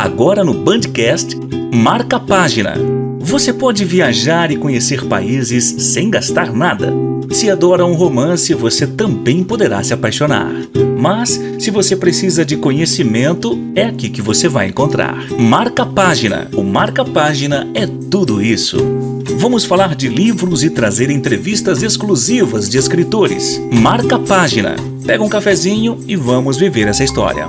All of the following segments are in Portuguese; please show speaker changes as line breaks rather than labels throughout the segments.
Agora no Bandcast, Marca a Página. Você pode viajar e conhecer países sem gastar nada. Se adora um romance, você também poderá se apaixonar. Mas, se você precisa de conhecimento, é aqui que você vai encontrar. Marca a Página. O Marca a Página é tudo isso. Vamos falar de livros e trazer entrevistas exclusivas de escritores. Marca a Página. Pega um cafezinho e vamos viver essa história.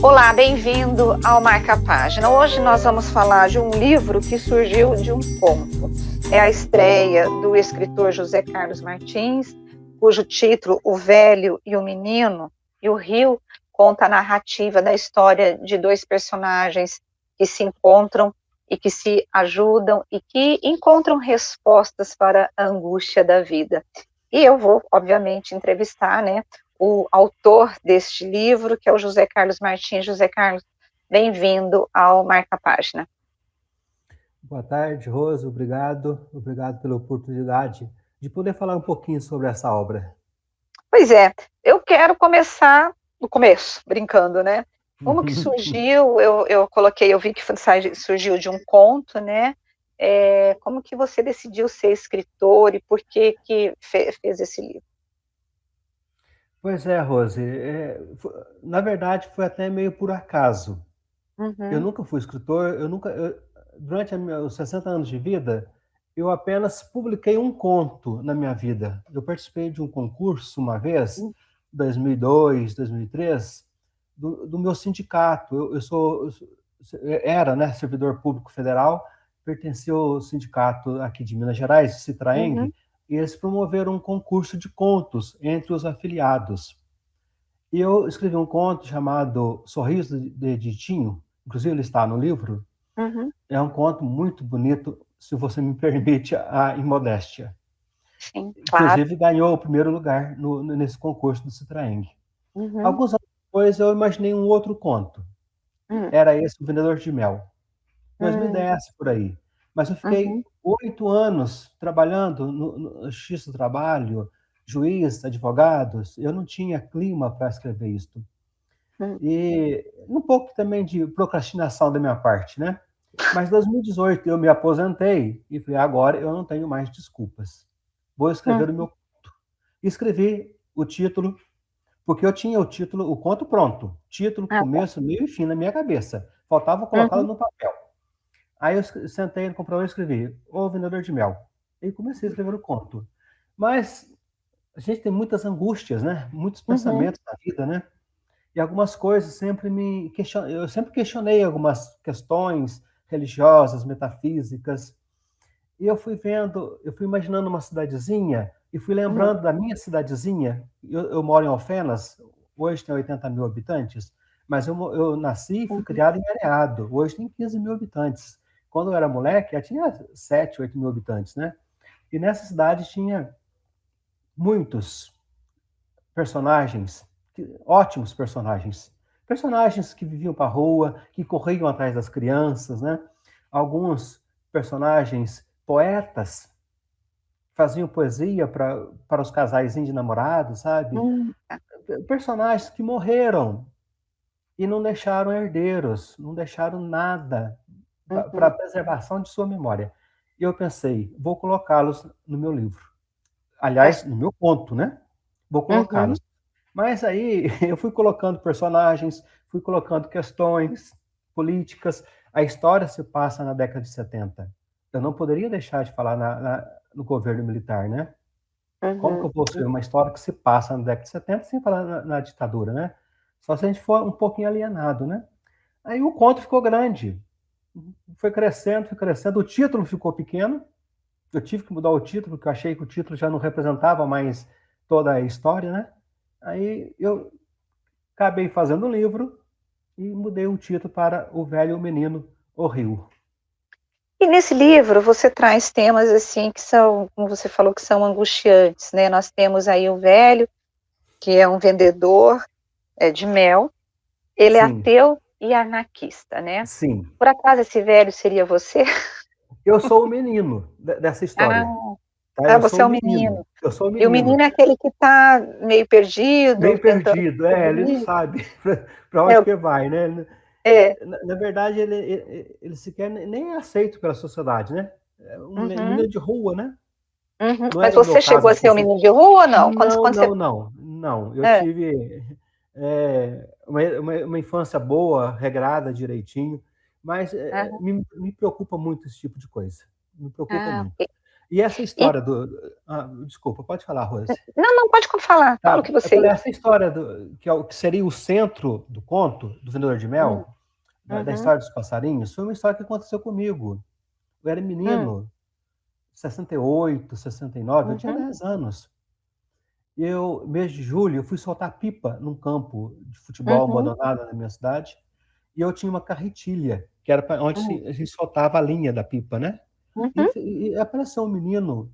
Olá, bem-vindo ao Marca a Página. Hoje nós vamos falar de um livro que surgiu de um conto. É a estreia do escritor José Carlos Martins, cujo título O Velho e o Menino, e o Rio conta a narrativa da história de dois personagens que se encontram e que se ajudam e que encontram respostas para a angústia da vida. E eu vou, obviamente, entrevistar, o autor deste livro, que é o José Carlos Martins. José Carlos, bem-vindo ao Marca a Página.
Boa tarde, Rose, obrigado pela oportunidade de poder falar um pouquinho sobre essa obra.
Pois é, eu quero começar do começo, brincando, né? Como que surgiu? Eu vi que surgiu de um conto, né? Como que você decidiu ser escritor e por que fez esse livro?
Pois é, Rose, na verdade foi até meio por acaso.
Uhum.
Eu nunca fui escritor, durante os 60 anos de vida, eu apenas publiquei um conto na minha vida. Eu participei de um concurso uma vez, 2002, 2003, do meu sindicato. Era, né, servidor público federal, pertencia ao sindicato aqui de Minas Gerais, Citraeng, e eles promoveram um concurso de contos entre os afiliados. E eu escrevi um conto chamado Sorriso de Ditinho, inclusive ele está no livro. É um conto muito bonito, se você me permite a imodéstia.
Sim, claro.
Inclusive ganhou o primeiro lugar nesse concurso do Citraeng. Alguns anos depois eu imaginei um outro conto. Era esse, O Vendedor de Mel. 2010, por aí. Mas eu fiquei 8 anos trabalhando no X do trabalho, juiz, advogados. Eu não tinha clima para escrever isto. E um pouco também de procrastinação da minha parte, né? Mas em 2018 eu me aposentei e falei, agora eu não tenho mais desculpas. Vou escrever o meu conto. Escrevi o título, porque eu tinha o conto pronto. Título, começo, meio e fim na minha cabeça. Faltava colocá-lo no papel. Aí eu sentei no computador e escrevi O Vendedor de Mel. E comecei a escrever o conto. Mas a gente tem muitas angústias, né? Muitos pensamentos na vida, né? E algumas coisas eu sempre questionei algumas questões religiosas, metafísicas. E eu fui imaginando uma cidadezinha e fui lembrando da minha cidadezinha. Eu moro em Alfenas, hoje tem 80 mil habitantes, mas eu nasci e fui criado em Areado, hoje tem 15 mil habitantes. Quando eu era moleque, já tinha 7, 8 mil habitantes, né? E nessa cidade tinha muitos personagens, ótimos personagens. Personagens que viviam para a rua, que corriam atrás das crianças, né? Alguns personagens poetas, faziam poesia para os casais de namorados, sabe? Personagens que morreram e não deixaram herdeiros, não deixaram nada para a preservação de sua memória. E eu pensei, vou colocá-los no meu livro. Aliás, no meu conto, né? Vou colocá-los. Mas aí eu fui colocando personagens, fui colocando questões políticas. A história se passa na década de 70. Eu não poderia deixar de falar no governo militar, né? Como que eu vou escrever uma história que se passa na década de 70 sem falar na ditadura, né? Só se a gente for um pouquinho alienado, né? Aí o conto ficou grande. Foi crescendo. O título ficou pequeno. Eu tive que mudar o título, porque eu achei que o título já não representava mais toda a história, né? Aí eu acabei fazendo um livro e mudei o título para O Velho e o Menino, o Rio.
E nesse livro você traz temas assim que são, como você falou, que são angustiantes, né? Nós temos aí o velho, que é um vendedor de mel. Ele é ateu e anarquista, né?
Sim.
Por acaso esse velho seria você?
Eu sou o menino dessa história.
Você é o menino.
Eu sou o menino.
E o menino é aquele que está meio perdido.
Meio perdido, ele não sabe para onde que vai, né? Na verdade, ele sequer nem é aceito pela sociedade, né? É um menino de rua, né? Não
Mas
era o meu
você
caso,
chegou a
assim.
ser um menino de rua ou não?
Não. Eu tive uma infância boa, regrada, direitinho, mas me preocupa muito esse tipo de coisa. Me preocupa muito.
Ok.
E essa história do... desculpa, pode falar, Rose.
Não, pode falar. Fala o que
Eu
você...
falei, essa história que seria o centro do conto, do Vendedor de Mel, da história dos passarinhos, foi uma história que aconteceu comigo. Eu era menino, 68, 69, eu tinha 10 anos. Mês de julho, eu fui soltar pipa num campo de futebol abandonado na minha cidade, e eu tinha uma carretilha, que era onde a gente soltava a linha da pipa, né? E apareceu um menino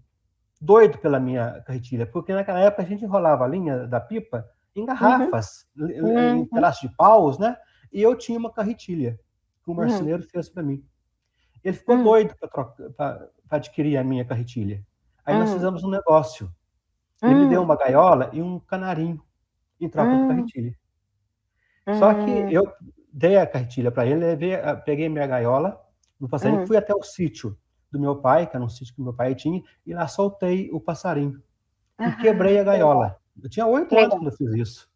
doido pela minha carretilha, porque naquela época a gente enrolava a linha da pipa em garrafas, em pedaços de paus, né? E eu tinha uma carretilha que o marceneiro fez para mim. Ele ficou doido para adquirir a minha carretilha. Aí nós fizemos um negócio. Ele me deu uma gaiola e um canarinho em troca de carretilha. Só que eu dei a carretilha para ele, peguei minha gaiola no passarinho, fui até o sítio do meu pai, que era um sítio que meu pai tinha, e lá soltei o passarinho. E quebrei a gaiola. Eu tinha 8 anos quando eu fiz isso.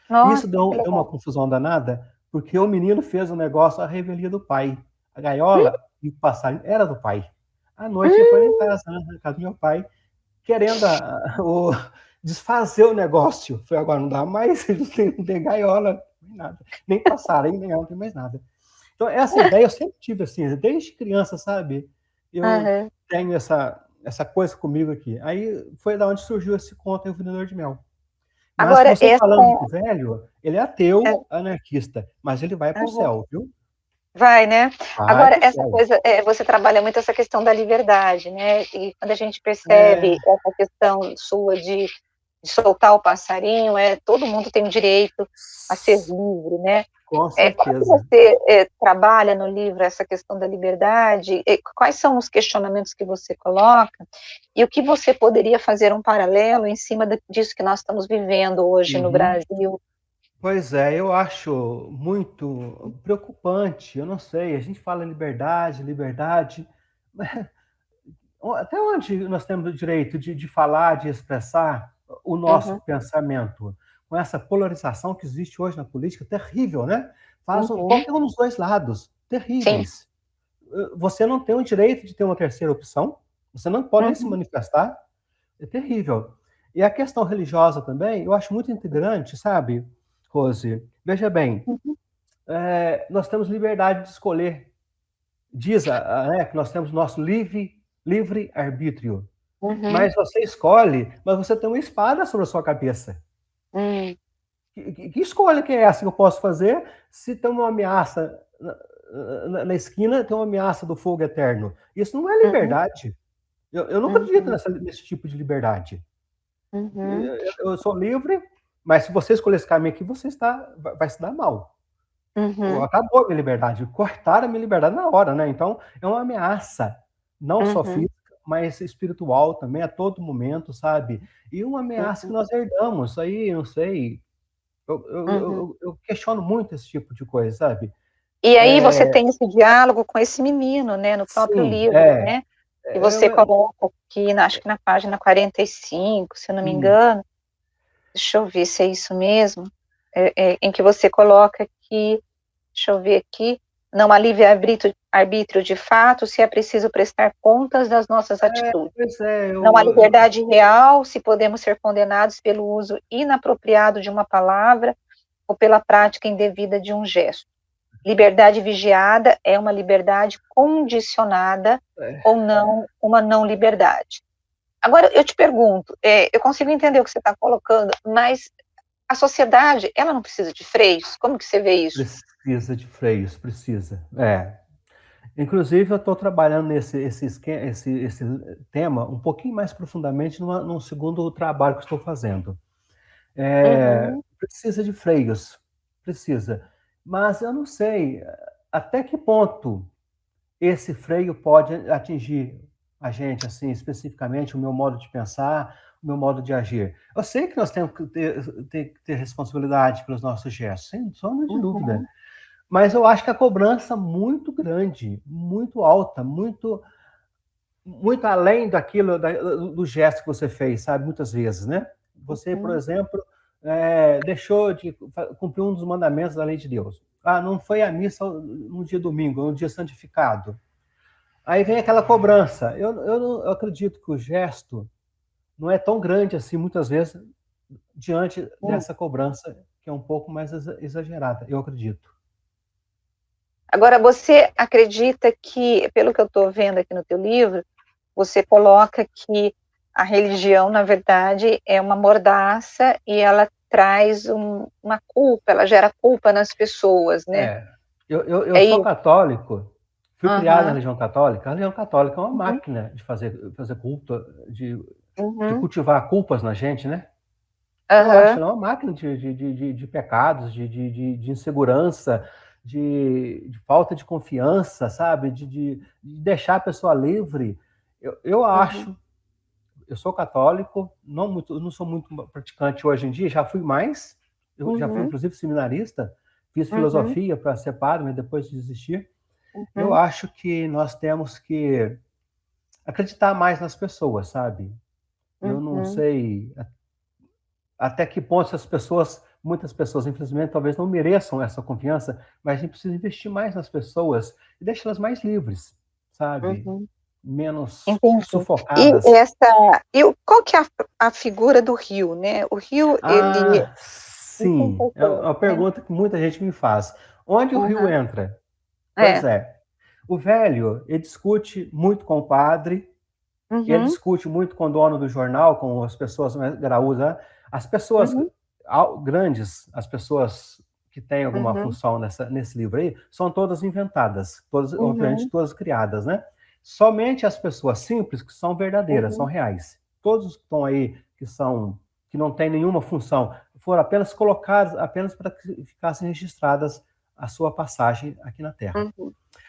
Nossa,
isso deu uma confusão danada, porque o menino fez o negócio à revelia do pai. A gaiola e o passarinho era do pai. À noite ele foi em casa, na casa do meu pai, querendo desfazer o negócio. Foi agora, não dá mais, não tem gaiola, nem nada. Nem passarinho, nem não tem mais nada. Então, essa ideia eu sempre tive, assim, desde criança, sabe? Eu tenho essa coisa comigo aqui. Aí foi da onde surgiu esse conto, O Vendedor de Mel. Mas agora, você falando com o velho, ele é ateu, anarquista, mas ele vai para o céu, viu?
Vai, né?
Vai
agora, essa coisa, você trabalha muito essa questão da liberdade, né? E quando a gente percebe essa questão sua de soltar o passarinho, todo mundo tem o direito a ser livre, né?
Com certeza.
Como você trabalha no livro essa questão da liberdade? Quais são os questionamentos que você coloca? E o que você poderia fazer um paralelo em cima disso que nós estamos vivendo hoje no Brasil?
Pois é, eu acho muito preocupante. Eu não sei, a gente fala liberdade, até onde nós temos o direito de falar, de expressar o nosso pensamento? Com essa polarização que existe hoje na política, terrível, né? Faz qualquer um dos dois lados, terríveis. Sim. Você não tem o direito de ter uma terceira opção, você não pode nem se manifestar, é terrível. E a questão religiosa também, eu acho muito integrante, sabe, Rose? Veja bem, nós temos liberdade de escolher. Diz que nós temos nosso livre arbítrio. Mas você escolhe, mas você tem uma espada sobre a sua cabeça. Que escolha que é essa que eu posso fazer se tem uma ameaça na esquina, tem uma ameaça do fogo eterno? Isso não é liberdade. Eu não acredito nesse tipo de liberdade. Eu sou livre, mas se você escolher esse caminho aqui, você vai se dar mal. Acabou a minha liberdade, cortaram a minha liberdade na hora, né? Então, é uma ameaça, não só física, mas espiritual também, a todo momento, sabe? E uma ameaça que nós herdamos, aí, não sei, eu questiono muito esse tipo de coisa, sabe?
E aí você tem esse diálogo com esse menino, né, no próprio livro, né? E você coloca aqui, acho que na página 45, se eu não me engano, deixa eu ver se é isso mesmo, em que você coloca que, deixa eu ver aqui, não há livre-arbítrio de fato se é preciso prestar contas das nossas atitudes. Não há liberdade real se podemos ser condenados pelo uso inapropriado de uma palavra ou pela prática indevida de um gesto. Liberdade vigiada é uma liberdade condicionada ou não uma não liberdade. Agora, eu te pergunto, eu consigo entender o que você está colocando, mas a sociedade, ela não precisa de freios? Como que você vê isso?
Precisa de freios, precisa. Inclusive, eu estou trabalhando esse tema um pouquinho mais profundamente num segundo trabalho que estou fazendo. Precisa de freios, precisa. Mas eu não sei até que ponto esse freio pode atingir a gente, assim, especificamente, o meu modo de pensar, o meu modo de agir. Eu sei que nós temos que ter responsabilidade pelos nossos gestos, sem sombra de dúvida. Mas eu acho que a cobrança muito grande, muito alta, muito além daquilo, do gesto que você fez, sabe? Muitas vezes, né? Você, por exemplo, deixou de cumprir um dos mandamentos da lei de Deus. Não foi à missa no dia domingo, no dia santificado. Aí vem aquela cobrança. Eu acredito que o gesto não é tão grande assim, muitas vezes, diante dessa cobrança, que é um pouco mais exagerada, eu acredito.
Agora, você acredita que, pelo que eu estou vendo aqui no teu livro, você coloca que a religião, na verdade, é uma mordaça e ela traz uma culpa, ela gera culpa nas pessoas, né?
Eu sou católico, fui criado na religião católica. A religião católica é uma máquina de fazer culto, de cultivar culpas na gente, né? Eu acho, ela é uma máquina de pecados, de insegurança, de falta de confiança, sabe? De deixar a pessoa livre. Eu acho, eu sou católico, não sou muito praticante hoje em dia, já fui mais, eu já fui inclusive seminarista, fiz filosofia para ser padre, mas depois de desistir. Eu acho que nós temos que acreditar mais nas pessoas, sabe? Eu não sei até que ponto muitas pessoas, infelizmente, talvez não mereçam essa confiança, mas a gente precisa investir mais nas pessoas e deixá-las mais livres, sabe? Menos sufocadas.
E qual que é a figura do rio, né? O rio, ele...
Sim, é uma pergunta que muita gente me faz. Onde o rio entra? Pois é. O velho, ele discute muito com o padre, ele discute muito com o dono do jornal, com as pessoas mais graúdas. As pessoas grandes, as pessoas que têm alguma função nesse livro aí, são todas inventadas, obviamente todas criadas, né? Somente as pessoas simples que são verdadeiras, são reais. Todos que estão aí, que não têm nenhuma função, foram apenas colocadas, apenas para que ficassem registradas a sua passagem aqui na Terra.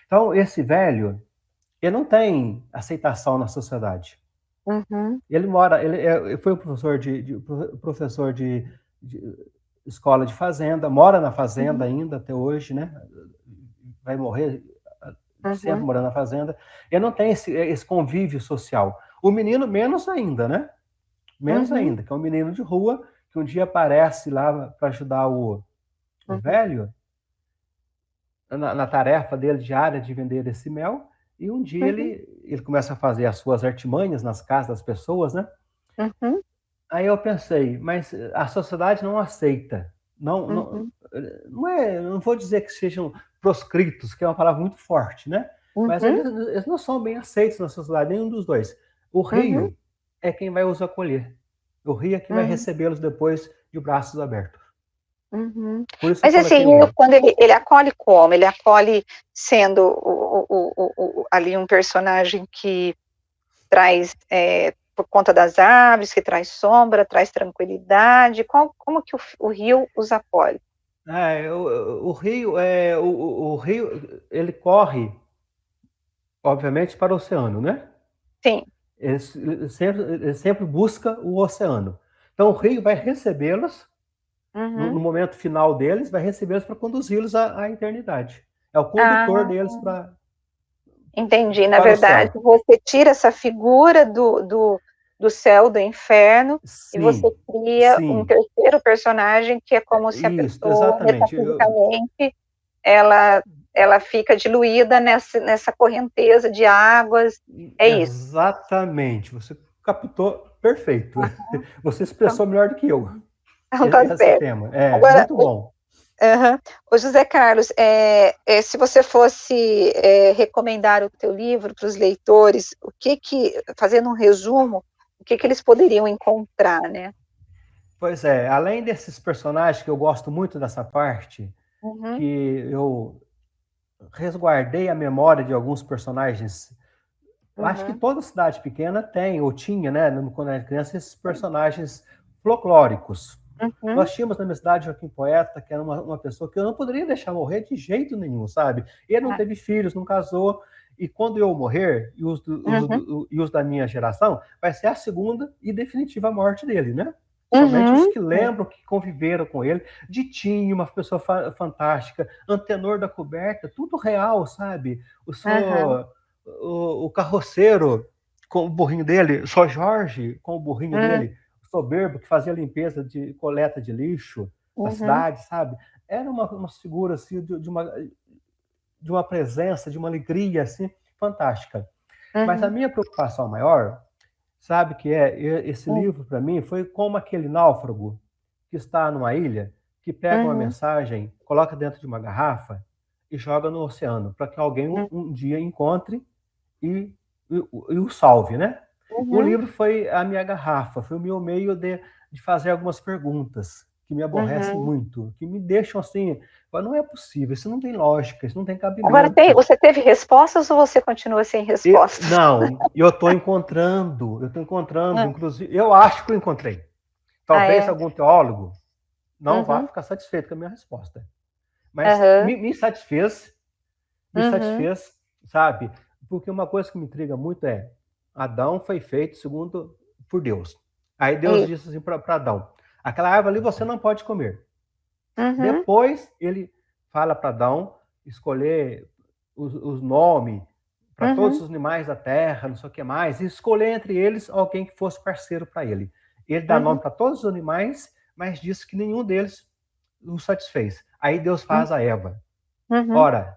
Então, esse velho, ele não tem aceitação na sociedade. Ele foi professor de escola de fazenda, mora na fazenda ainda até hoje, né? Vai morrer sempre morando na fazenda. Ele não tem esse convívio social. O menino, menos ainda, né? Menos ainda, que é um menino de rua que um dia aparece lá para ajudar o velho na tarefa dele diária de vender esse mel. E um dia ele começa a fazer as suas artimanhas nas casas das pessoas, né? Aí eu pensei, mas a sociedade não aceita. Não vou dizer que sejam proscritos, que é uma palavra muito forte, né? Mas eles não são bem aceitos na sociedade, nenhum dos dois. O rio é quem vai os acolher. O rio é quem vai recebê-los depois de braços abertos.
Mas assim, quando ele acolhe como? Ele acolhe sendo ali um personagem que traz, por conta das árvores, que traz sombra, traz tranquilidade. Como que o rio os acolhe?
O rio, ele corre, obviamente, para o oceano, né?
Sim.
Ele sempre busca o oceano. Então, o rio vai recebê-los, no momento final deles, vai recebê-los para conduzi-los à eternidade. É o condutor deles para...
Entendi. Na verdade, você tira essa figura do céu, do inferno, e você cria um terceiro personagem que é como se a pessoa, metafisicamente, ela fica diluída nessa correnteza de águas. É isso.
Exatamente. Você captou perfeito. Você expressou melhor do que eu.
Tá certo.
Tema. Agora, muito bom.
Ô José Carlos, se você fosse recomendar o teu livro para os leitores, fazendo um resumo, o que eles poderiam encontrar, né?
Pois é, além desses personagens, que eu gosto muito dessa parte, que eu resguardei a memória de alguns personagens. Acho que toda cidade pequena tem, ou tinha, né, quando era criança, esses personagens folclóricos. Nós tínhamos na minha cidade Joaquim Poeta, que era uma pessoa que eu não poderia deixar morrer de jeito nenhum, sabe? Ele não teve filhos, não casou, e quando eu morrer, e os da minha geração, vai ser a segunda e definitiva morte dele, né? Somente os que lembram, que conviveram com ele. Ditinho, uma pessoa fantástica. Antenor da Coberta, tudo real, sabe? O carroceiro com o burrinho dele, só Jorge com o burrinho dele, soberbo, que fazia limpeza de coleta de lixo na cidade, sabe? Era uma figura assim, de uma presença, de uma alegria assim, fantástica. Mas a minha preocupação maior, sabe, que esse livro, para mim, foi como aquele náufrago que está numa ilha, que pega uma mensagem, coloca dentro de uma garrafa e joga no oceano, para que alguém um dia encontre e o salve, né? O livro foi a minha garrafa, foi o meu meio de fazer algumas perguntas que me aborrecem muito, que me deixam assim, não é possível, isso não tem lógica, isso não tem cabimento.
Agora, você teve respostas ou você continua sem respostas?
Não, eu estou encontrando, inclusive, eu acho que eu encontrei. Talvez algum teólogo não vá ficar satisfeito com a minha resposta. Mas me satisfez, sabe? Porque uma coisa que me intriga muito é, Adão foi feito por Deus. Aí Deus disse assim para Adão, aquela árvore ali você não pode comer. Depois ele fala para Adão escolher os nomes para todos os animais da terra, não sei o que mais, e escolher entre eles alguém que fosse parceiro para ele. Ele dá nome para todos os animais, mas disse que nenhum deles o satisfez. Aí Deus faz a Eva. Ora,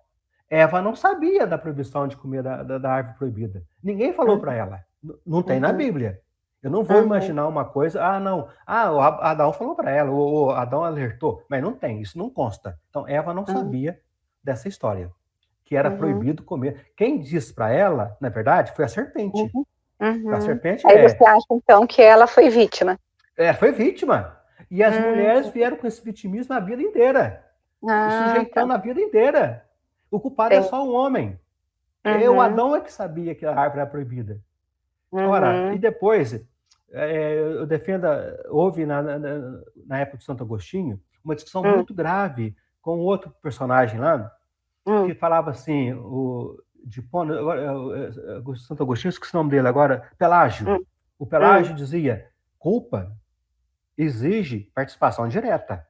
Eva não sabia da proibição de comer da árvore proibida. Ninguém falou para ela. Não tem na Bíblia. Eu não vou imaginar uma coisa, o Adão falou para ela, o Adão alertou, mas não tem, isso não consta. Então, Eva não sabia dessa história, que era proibido comer. Quem disse para ela, na verdade, foi a serpente. A serpente
Aí você acha, então, que ela foi vítima?
Foi vítima. E as mulheres vieram com esse vitimismo a vida inteira, sujeitando a vida inteira. O culpado é só o homem. O Adão é que sabia que a árvore era proibida. Ora, e depois, eu defendo, houve na época de Santo Agostinho, uma discussão muito grave com outro personagem lá, que falava assim, Santo Agostinho, esqueci o nome dele agora, Pelágio. O Pelágio dizia, culpa exige participação direta.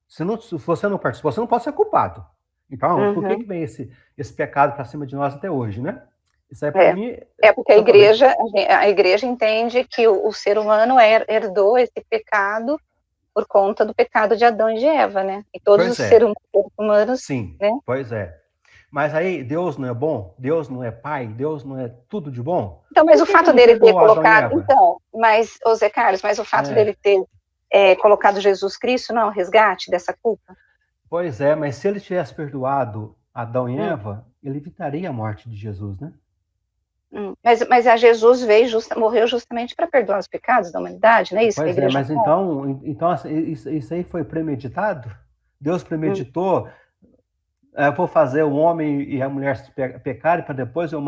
Se você não participou, você não pode ser culpado. Então, por que vem esse pecado para cima de nós até hoje, né? Isso aí, para mim...
porque a igreja entende que o ser humano herdou esse pecado por conta do pecado de Adão e de Eva, né? E todos os seres humanos...
Sim,
né?
Pois é. Mas aí, Deus não é bom? Deus não é pai? Deus não é tudo de bom?
Então, mas o fato dele ter colocado... Então, mas, Zé Carlos, mas o fato dele ter colocado Jesus Cristo não é um resgate dessa culpa?
Pois é, mas se ele tivesse perdoado Adão e Eva, ele evitaria a morte de Jesus, né?
Mas a Jesus morreu justamente para perdoar os pecados da humanidade, não é isso?
Pois mas então isso aí foi premeditado? Deus premeditou, eu vou fazer o homem e a mulher pecarem para depois eu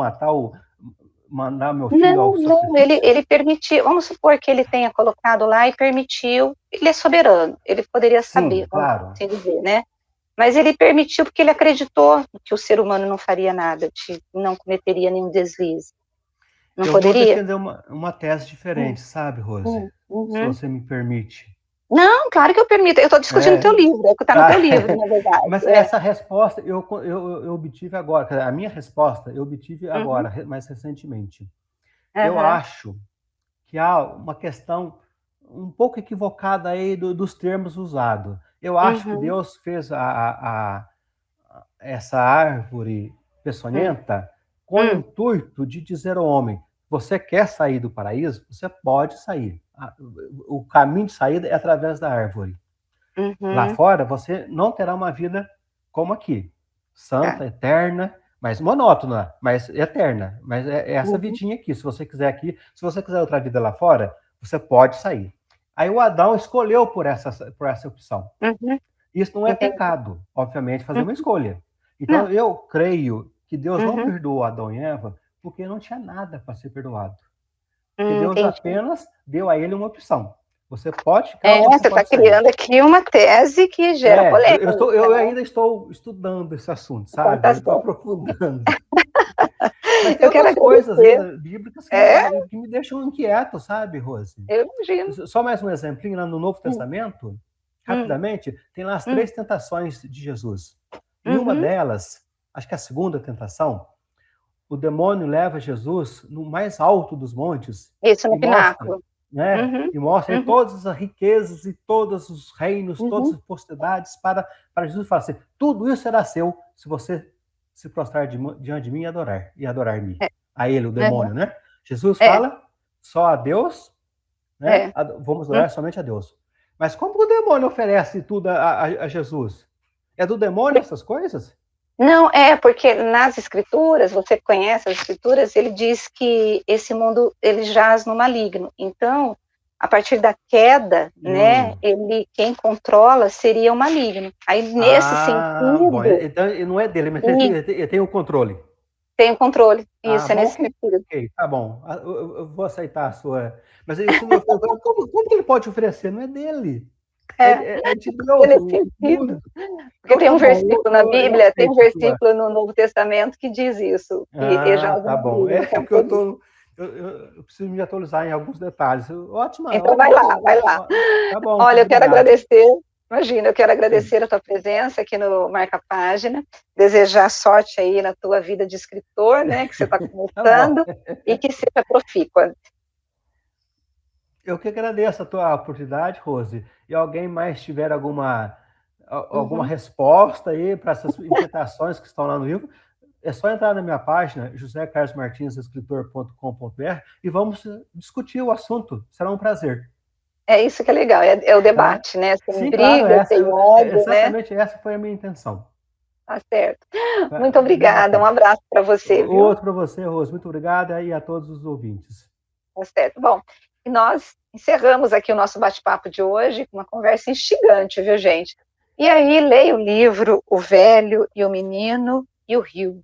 mandar meu filho ao sacrifício?
Não, ele permitiu, vamos supor que ele tenha colocado lá e permitiu, ele é soberano, ele poderia saber,
claro.
Assim dizer, né? Mas ele permitiu porque ele acreditou que o ser humano não faria nada, não cometeria nenhum deslize. Não poderia?
Eu vou defender uma tese diferente, sabe, Rose? Se você me permite.
Não, claro que eu permito. Eu estou discutindo o teu livro, é o que está no teu livro, na verdade.
Mas essa resposta eu obtive agora. A minha resposta eu obtive agora, mais recentemente. Eu acho que há uma questão um pouco equivocada aí dos termos usados. Eu acho que Deus fez essa árvore peçonhenta com o intuito de dizer ao homem, você quer sair do paraíso? Você pode sair. O caminho de saída é através da árvore. Lá fora, você não terá uma vida como aqui. Santa, eterna, mas monótona, mas eterna. Mas é essa vidinha aqui. Se você quiser outra vida lá fora, você pode sair. Aí o Adão escolheu por essa opção. Isso não é pecado, obviamente, fazer uma escolha. Então, eu creio que Deus não perdoou Adão e Eva porque não tinha nada para ser perdoado. Porque Deus apenas deu a ele uma opção. Você pode ficar...
você está criando aqui uma tese que gera polêmica.
Eu ainda estou estudando esse assunto, sabe? Eu estou aprofundando. Mas tem outras coisas ainda bíblicas que me deixam inquieto, sabe, Rose?
Eu imagino.
Só mais um exemplinho, lá no Novo Testamento, rapidamente, tem lá as 3 tentações de Jesus. E uma delas, acho que a segunda tentação, o demônio leva Jesus no mais alto dos montes.
Isso, no pináculo.
Né? E mostra todas as riquezas e todos os reinos, todas as possibilidades para Jesus falar assim, tudo isso será seu se você se prostrar diante de mim e adorar-me. A ele, o demônio, né? Jesus fala só a Deus, né? Vamos adorar somente a Deus. Mas como o demônio oferece tudo a Jesus? É do demônio essas coisas?
Não, porque nas escrituras, você conhece as escrituras, ele diz que esse mundo, ele jaz no maligno. Então, a partir da queda, né, quem controla seria o maligno. Aí, nesse sentido...
Bom, então, não é dele, mas ele tem o controle.
Tem o controle, isso, nesse sentido.
Ok, tá bom, eu vou aceitar a sua... Mas isso, como que ele pode oferecer? Não é dele. É de Deus.
Porque tem um versículo na Bíblia, tem um versículo no Novo Testamento que diz isso.
Tá bom. Eu preciso me atualizar em alguns detalhes. Ótimo.
Então vai lá.
Tá bom.
Olha, eu quero agradecer. Imagina, eu quero agradecer a tua presença aqui no Marca Página, desejar sorte aí na tua vida de escritor, né, que você está começando, e que seja profícua.
Eu que agradeço a tua oportunidade, Rose. E alguém mais tiver alguma resposta aí para essas interpretações que estão lá no livro, é só entrar na minha página, josecarlosmartinsescritor.com.br, e vamos discutir o assunto. Será um prazer.
É isso que é legal, é o debate, né?
Sim, briga, tem ódio, exatamente, né? Essa foi a minha intenção.
Tá certo. Muito obrigada, um abraço para você. Viu?
Outro para você, Rose. Muito obrigada e a todos os ouvintes.
Tá certo. Bom, e nós encerramos aqui o nosso bate-papo de hoje com uma conversa instigante, viu, gente? E aí, leia o livro O Velho e o Menino e o Rio.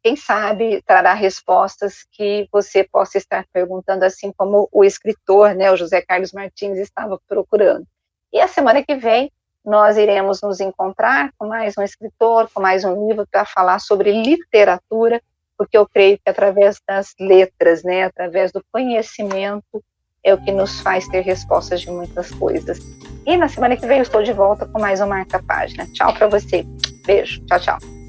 Quem sabe trará respostas que você possa estar perguntando, assim como o escritor, né, o José Carlos Martins, estava procurando. E a semana que vem, nós iremos nos encontrar com mais um escritor, com mais um livro para falar sobre literatura, porque eu creio que através das letras, né, através do conhecimento, é o que nos faz ter respostas de muitas coisas. E na semana que vem eu estou de volta com mais um Marca Página. Tchau para você. Beijo. Tchau, tchau.